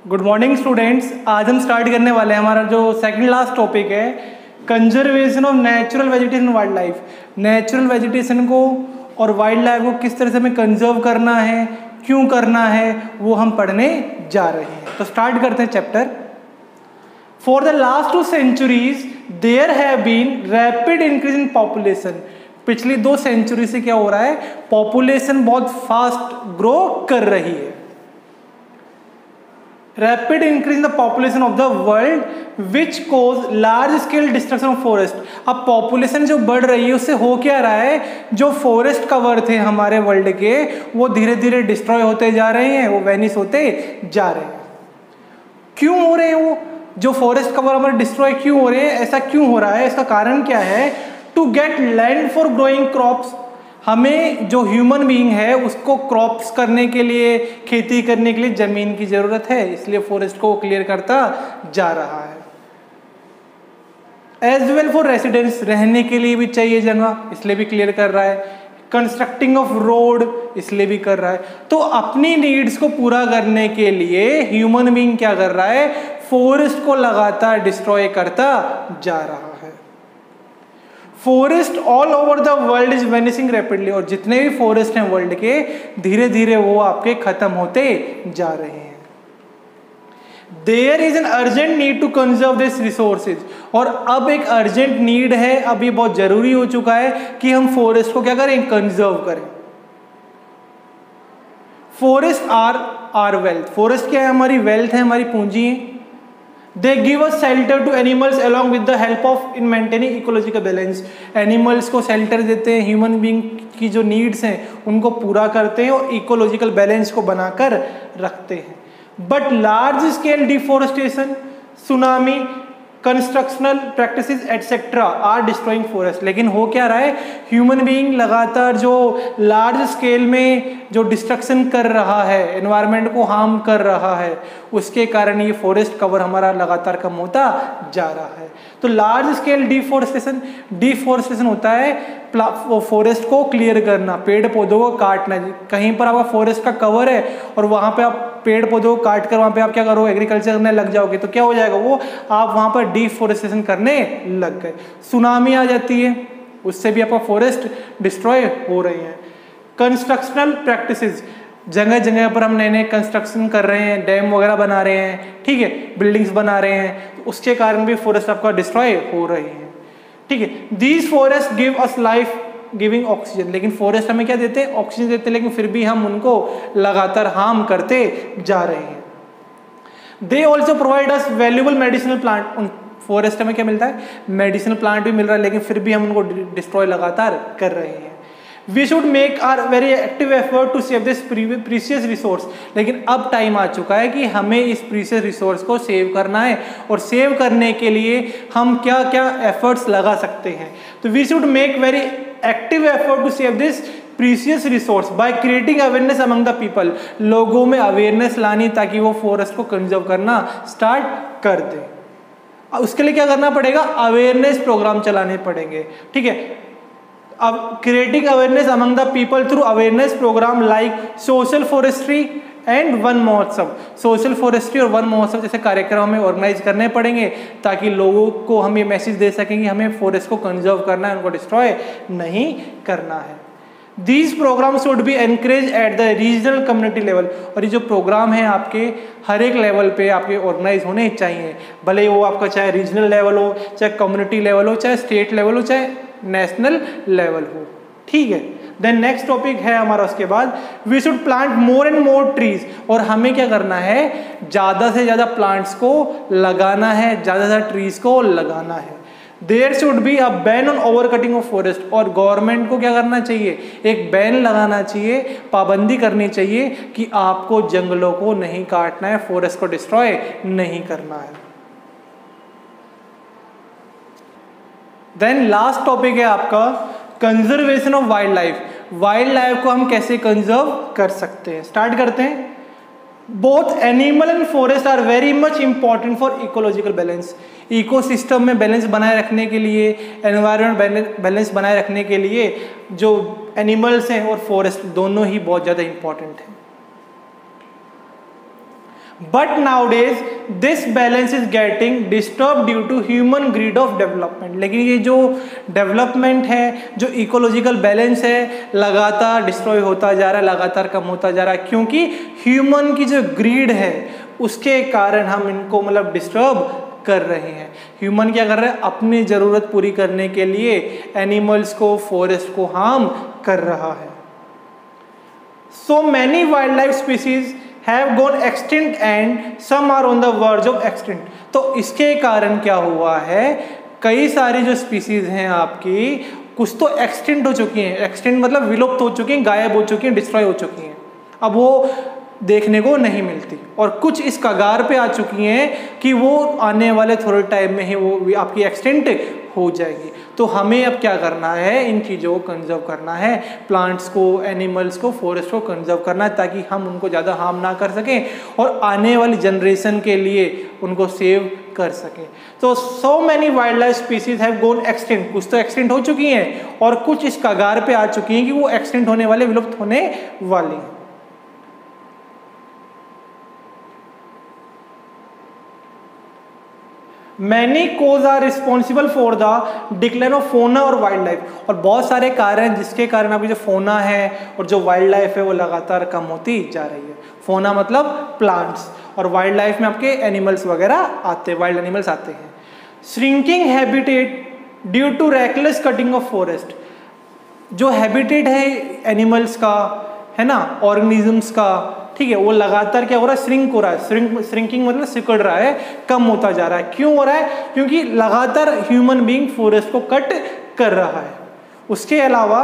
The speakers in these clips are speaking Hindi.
Good morning students. आज हम स्टार्ट करने वाले हैं हमारा जो सेकंड लास्ट टॉपिक है, conservation of natural vegetation wild life. Natural vegetation को और वाइल्ड लाइफ को किस तरह से हमें कंजर्व करना है, क्यों करना है, वो हम पढ़ने जा रहे हैं। तो स्टार्ट करते हैं chapter. For the last 2 centuries there have been rapid increase in population. पिछली 2 सेंचुरी से क्या हो रहा है, पॉपुलेशन बहुत फास्ट ग्रो कर रही है। Rapid increase in the population of the world which cause large scale destruction of forest. अब पॉपुलेशन जो बढ़ रही है उससे हो क्या रहा है, जो फॉरेस्ट कवर थे हमारे वर्ल्ड के वो धीरे धीरे डिस्ट्रॉय होते जा रहे हैं, वो वेनिश होते जा रहे हैं। क्यों हो रहे हैं वो जो फॉरेस्ट कवर हमारे डिस्ट्रॉय क्यों हो रहे हैं, ऐसा क्यों हो रहा है, इसका कारण क्या है। To get land for growing crops, हमें जो ह्यूमन बीइंग है उसको क्रॉप्स करने के लिए, खेती करने के लिए जमीन की जरूरत है, इसलिए फॉरेस्ट को क्लियर करता जा रहा है। एज वेल फॉर रेसिडेंस, रहने के लिए भी चाहिए जगह, इसलिए भी क्लियर कर रहा है। कंस्ट्रक्टिंग ऑफ रोड, इसलिए भी कर रहा है। तो अपनी नीड्स को पूरा करने के लिए ह्यूमन बीइंग क्या कर रहा है, फॉरेस्ट को लगातार डिस्ट्रॉय करता जा रहा है। Forest all over the world is vanishing rapidly, और जितने भी फॉरेस्ट हैं वर्ल्ड के धीरे धीरे वो आपके खत्म होते जा रहे हैं। There is an urgent need to conserve this resources, और अब एक अर्जेंट नीड है, अब ये बहुत जरूरी हो चुका है कि हम फॉरेस्ट को क्या करें, कंजर्व करें। फॉरेस्ट आर वेल्थ, फॉरेस्ट क्या है, हमारी वेल्थ है, हमारी पूंजी है। They give us shelter to animals along with the help of in maintaining ecological balance. Animals को shelter देते हैं, ह्यूमन बीइंग की जो नीड्स हैं उनको पूरा करते हैं और इकोलॉजिकल बैलेंस को बनाकर रखते हैं। But large scale deforestation, tsunami, constructional practices etcetera are destroying forest. लेकिन हो क्या रहा है, ह्यूमन बीइंग लगातार जो लार्ज स्केल में जो डिस्ट्रक्शन कर रहा है, एनवायरनमेंट को हार्म कर रहा है, उसके कारण ये फॉरेस्ट कवर हमारा लगातार कम होता जा रहा है। तो लार्ज स्केल डिफोरेस्टेशन होता है फॉरेस्ट को क्लियर करना, पेड़ पौधों को काटना। कहीं पर आपका फॉरेस्ट का कवर है और वहां पे आप पेड़ पौधों को काट कर वहां पे आप क्या करो, एग्रीकल्चर करने लग जाओगे, तो क्या हो जाएगा, वो आप वहां पर डिफोरेस्टेशन करने लग गए। सुनामी आ जाती है, उससे भी आपका फॉरेस्ट डिस्ट्रॉय हो रही है। कंस्ट्रक्शनल प्रैक्टिसेस, जगह जगह पर हम नए नए कंस्ट्रक्शन कर रहे हैं, डैम वगैरह बना रहे हैं, ठीक है, बिल्डिंग्स बना रहे हैं, तो उसके कारण भी फॉरेस्ट आपका डिस्ट्रॉय हो रही है, ठीक है। These forest give us life giving oxygen, लेकिन फॉरेस्ट हमें क्या देते हैं, ऑक्सीजन देते हैं, लेकिन फिर भी हम उनको लगातार हार्म करते जा रहे हैं। They also provide us valuable medicinal plant, उन फॉरेस्ट हमें क्या मिलता है, मेडिसिनल प्लांट भी मिल रहा है, लेकिन फिर भी हम उनको डिस्ट्रॉय लगातार कर रहे हैं। We should make our very active effort to save this precious resource, लेकिन अब टाइम आ चुका है कि हमें इस प्रीशियस रिसोर्स को सेव करना है, और सेव करने के लिए हम क्या क्या एफर्ट्स लगा सकते हैं। तो we should make very active effort to save this precious resource by creating awareness among the people, लोगों में अवेयरनेस लानी ताकि वो फॉरेस्ट को कंजर्व करना स्टार्ट कर दे। उसके लिए क्या करना पड़ेगा, अवेयरनेस प्रोग्राम चलाने पड़ेंगे, ठीक है। अब creating awareness among the people through awareness programme like social forestry and Van Mahotsav. Social forestry और वन महोत्सव जैसे कार्यक्रम हमें ऑर्गेनाइज करने पड़ेंगे ताकि लोगों को हम ये मैसेज दे सकें कि हमें फॉरेस्ट को कंजर्व करना है, उनको डिस्ट्रॉय नहीं करना है। These programme should be encourage at the regional community level, और ये जो प्रोग्राम है आपके हर एक लेवल पे आपके ऑर्गेनाइज होने चाहिए, भले वो आपका चाहे रीजनल लेवल हो, चाहे कम्युनिटी लेवल हो, चाहे स्टेट लेवल हो, चाहे नेशनल लेवल हो, ठीक है। देन नेक्स्ट टॉपिक है हमारा उसके बाद, we should plant more and more trees, और हमें क्या करना है, ज़्यादा से ज़्यादा प्लांट्स को लगाना है, ज़्यादा से ज़्यादा ट्रीज को लगाना है। There should be a ban on over cutting of forest, और गवर्नमेंट को क्या करना चाहिए, एक बैन लगाना चाहिए, पाबंदी करनी चाहिए कि आपको जंगलों को नहीं काटना है, फॉरेस्ट को डिस्ट्रॉय नहीं करना है। देन लास्ट टॉपिक है आपका conservation of wildlife. Wild life को हम कैसे कंजर्व कर सकते हैं, स्टार्ट करते हैं। Both animal and forest are very much important for ecological balance. Ecosystem में बैलेंस बनाए रखने के लिए, एनवायरनमेंट बैलेंस बनाए रखने के लिए जो एनिमल्स हैं और फॉरेस्ट दोनों ही बहुत ज़्यादा इंपॉर्टेंट हैं। But nowadays this balance is getting disturb due to human greed of development. लेकिन ये जो डेवलपमेंट है, जो इकोलॉजिकल बैलेंस है, लगातार डिस्ट्रॉय होता जा रहा है, लगातार कम होता जा रहा है, क्योंकि ह्यूमन की जो ग्रीड है उसके कारण हम इनको मतलब डिस्टर्ब कर रहे हैं। ह्यूमन क्या कर रहे हैं, अपनी ज़रूरत पूरी करने के लिए एनिमल्स को, फॉरेस्ट को हार्म कर रहा है। So many wildlife species have gone extinct and some are on the verge of extinct. तो इसके कारण क्या हुआ है, कई सारी जो स्पीसीज हैं आपकी, कुछ तो एक्सटिंक्ट हो चुकी हैं। एक्सटिंक्ट मतलब विलुप्त हो चुकी हैं, गायब हो चुकी हैं, डिस्ट्रॉय हो चुकी हैं, अब वो देखने को नहीं मिलती। और कुछ इस कगार पे आ चुकी हैं कि वो आने वाले थोड़े टाइम में ही वो आपकी एक्सटिंक्ट हो जाएगी। तो हमें अब क्या करना है, इन चीज़ों को कंजर्व करना है, प्लांट्स को, एनिमल्स को, फॉरेस्ट को कंजर्व करना है, ताकि हम उनको ज़्यादा हार्म ना कर सकें और आने वाली जनरेशन के लिए उनको सेव कर सकें। तो सो many wildlife species have gone extinct, कुछ तो एक्सटिंक्ट हो चुकी हैं और कुछ इस कगार पे आ चुकी हैं कि वो एक्सटिंक्ट होने वाले, विलुप्त होने वाली हैं। Many causes are responsible for the decline of fauna और वाइल्ड लाइफ। और बहुत सारे कारण हैं जिसके कारण अभी जो फोना है और जो वाइल्ड लाइफ है वो लगातार कम होती जा रही है। फोना मतलब प्लांट्स, और वाइल्ड लाइफ में आपके एनिमल्स वगैरह आते हैं, वाइल्ड एनिमल्स आते हैं। Shrinking habitat due to reckless cutting of forest. जो हैबिटेट है एनिमल्स का, है ना, ऑर्गेनिजम्स का, ठीक है, वो लगातार क्या हो रहा है, श्रिंक हो रहा है। श्रिंकिंग मतलब सिकुड़ रहा है, कम होता जा रहा है। क्यों हो रहा है, क्योंकि लगातार ह्यूमन बीइंग फॉरेस्ट को कट कर रहा है। उसके अलावा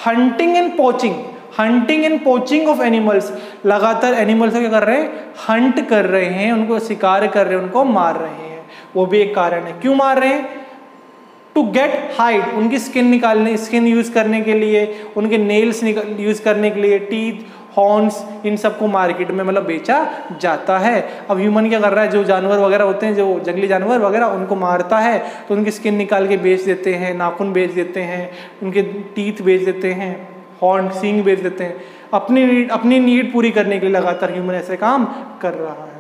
hunting and poaching, hunting and poaching of animals, लगातार एनिमल्स को क्या कर रहे हैं, हंट कर रहे हैं, उनको शिकार कर रहे हैं, उनको मार रहे हैं, वो भी एक कारण है। क्यों मार रहे हैं, टू गेट हाइड, उनकी स्किन निकालने, स्किन यूज करने के लिए, उनके नेल्स यूज करने के लिए, टीथ, हॉर्न्स, इन सबको मार्केट में मतलब बेचा जाता है। अब ह्यूमन क्या कर रहा है, जो जानवर वगैरह होते हैं, जो जंगली जानवर वगैरह, उनको मारता है तो उनकी स्किन निकाल के बेच देते हैं, नाखून बेच देते हैं, उनके टीथ बेच देते हैं, हॉर्न, सींग बेच देते हैं, अपनी नीड पूरी करने के लिए लगातार ह्यूमन ऐसे काम कर रहा है।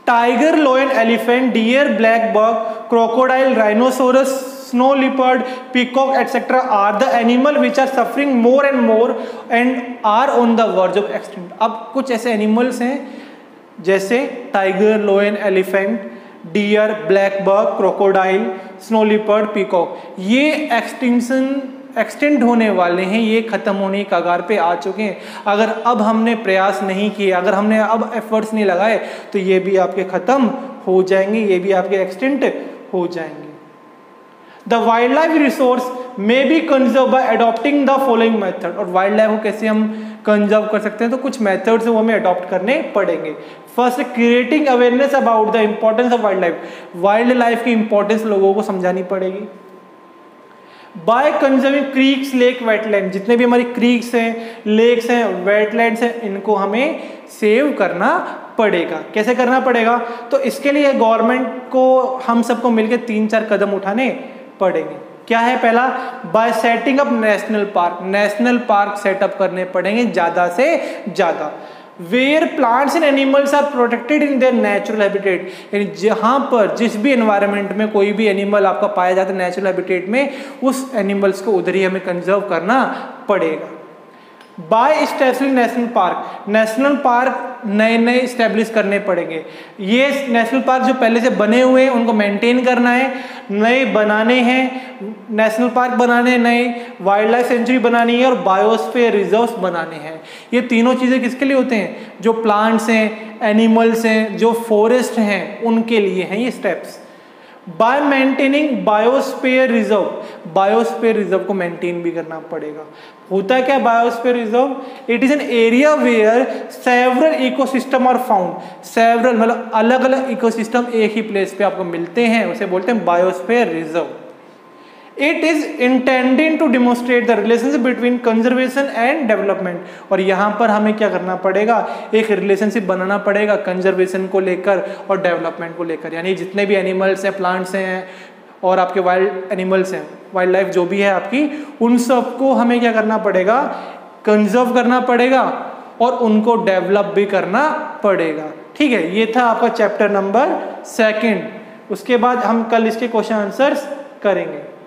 Tiger, lion, elephant, deer, black buck, crocodile, rhinoceros, snow leopard, peacock etcetera are the animal which are suffering more and are on the verge of extinct. अब कुछ ऐसे एनिमल्स हैं जैसे tiger, lion, elephant, deer, black buck, crocodile, snow leopard, peacock, ये एक्सटिंक्ट होने वाले हैं, ये खत्म होने की कगार पे आ चुके हैं। अगर अब हमने प्रयास नहीं किए, अगर हमने अब एफर्ट्स नहीं लगाए, तो ये भी आपके खत्म हो जाएंगे, ये भी आपके एक्सटिंक्ट हो जाएंगे। The wild life resource may be conserve bye adopting the following method. और वाइल्ड लाइफ को कैसे हम कंजर्व कर सकते हैं, तो कुछ मेथड्स वो हमें अडॉप्ट करने पड़ेंगे। First, creating awareness about the importance of wildlife. Wildlife की इंपॉर्टेंस लोगों को समझानी पड़ेगी। By conserving creeks, lake, wetland, जितने भी हमारी क्रीक्स हैं, लेक्स हैं, वेटलैंड्स हैं, इनको हमें सेव करना पड़ेगा। कैसे करना पड़ेगा, तो इसके लिए गवर्नमेंट को, हम सबको मिलकर 3-4 कदम उठाने पड़ेंगे। क्या है, पहला, by setting up national park setup करने पड़ेंगे ज़्यादा से ज़्यादा, where plants and animals are protected in their natural habitat. यानी जहाँ पर, जिस भी एनवायरनमेंट में कोई भी एनिमल आपका पाया जाता है नेचुरल हैबिटेट में, उस एनिमल्स को उधर ही हमें कंजर्व करना पड़ेगा। बाय एस्टैब्लिशिंग नेशनल पार्क नए इस्टेब्लिश करने पड़ेंगे। ये नेशनल पार्क जो पहले से बने हुए हैं उनको मेंटेन करना है, नए बनाने हैं, नेशनल पार्क बनाने हैं, नए वाइल्ड लाइफ सेंचुरी बनानी है और बायोस्फीयर रिजर्व्स बनाने हैं। ये तीनों चीज़ें किसके लिए होते हैं, जो प्लांट्स हैं, एनिमल्स हैं, जो फॉरेस्ट हैं, उनके लिए हैं ये steps. By maintaining biosphere reserve को मेंटेन भी करना पड़ेगा। होता क्या biosphere reserve, it is an area where several ecosystem are found. Several मतलब अलग अलग इकोसिस्टम एक ही प्लेस पे आपको मिलते हैं, उसे बोलते हैं biosphere reserve. It is intended to demonstrate the relationship between conservation and development. और यहाँ पर हमें क्या करना पड़ेगा, एक रिलेशनशिप बनाना पड़ेगा कंजर्वेशन को लेकर और डेवलपमेंट को लेकर। यानी जितने भी एनिमल्स हैं, प्लांट्स हैं और आपके वाइल्ड एनिमल्स हैं, वाइल्ड लाइफ जो भी है आपकी, उन सबको हमें क्या करना पड़ेगा, कंजर्व करना पड़ेगा और उनको डेवलप भी करना पड़ेगा। ठीक है, ये था आपका चैप्टर नंबर 2। उसके बाद हम कल इसके क्वेश्चन आंसर्स करेंगे।